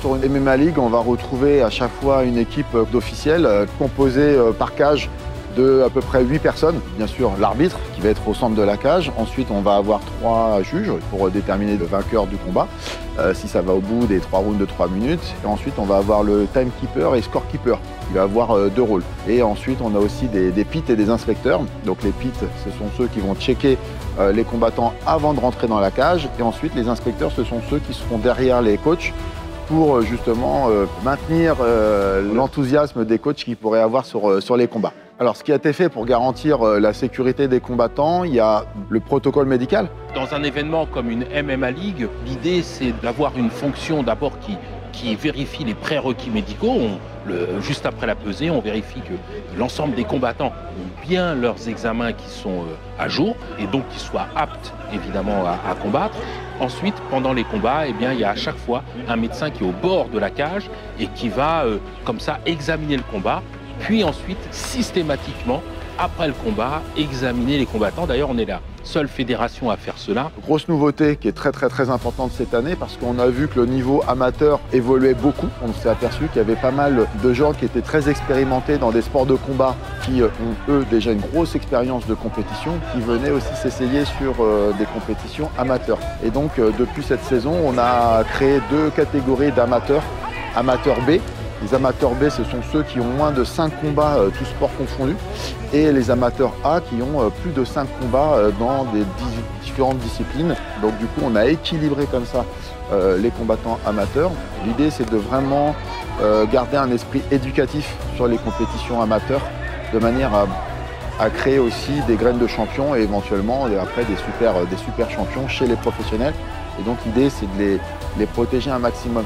Sur une MMA League, on va retrouver à chaque fois une équipe d'officiels composée par cage de à peu près 8 personnes. Bien sûr, l'arbitre qui va être au centre de la cage. Ensuite, on va avoir 3 juges pour déterminer le vainqueur du combat, si ça va au bout des 3 rounds de 3 minutes. Et ensuite, on va avoir le timekeeper et scorekeeper. Il va avoir 2 rôles. Et ensuite, on a aussi des pits et des inspecteurs. Donc les pits, ce sont ceux qui vont checker les combattants avant de rentrer dans la cage. Et ensuite, les inspecteurs, ce sont ceux qui seront derrière les coachs pour justement maintenir l'enthousiasme des coachs qu'ils pourraient avoir sur les combats. Alors, ce qui a été fait pour garantir la sécurité des combattants, il y a le protocole médical. Dans un événement comme une MMA League, l'idée c'est d'avoir une fonction d'abord qui vérifie les prérequis médicaux. Juste après la pesée, on vérifie que l'ensemble des combattants ont bien leurs examens qui sont à jour et donc qui soient aptes évidemment à combattre. Ensuite, pendant les combats, eh bien, il y a à chaque fois un médecin qui est au bord de la cage et qui va comme ça examiner le combat. Puis ensuite, systématiquement, après le combat, examiner les combattants. D'ailleurs, on est la seule fédération à faire cela. Grosse nouveauté qui est très importante cette année parce qu'on a vu que le niveau amateur évoluait beaucoup. On s'est aperçu qu'il y avait pas mal de gens qui étaient très expérimentés dans des sports de combat qui ont eux déjà une grosse expérience de compétition, qui venaient aussi s'essayer sur des compétitions amateurs. Et donc depuis cette saison, on a créé 2 catégories d'amateurs. Amateurs B. Les amateurs B, ce sont ceux qui ont moins de 5 combats, tous sports confondus, et les amateurs A qui ont plus de 5 combats dans des différentes disciplines. Donc du coup, on a équilibré comme ça les combattants amateurs. L'idée, c'est de vraiment garder un esprit éducatif sur les compétitions amateurs, de manière à créer aussi des graines de champions et éventuellement après des super champions chez les professionnels. Et donc l'idée, c'est de les protéger un maximum.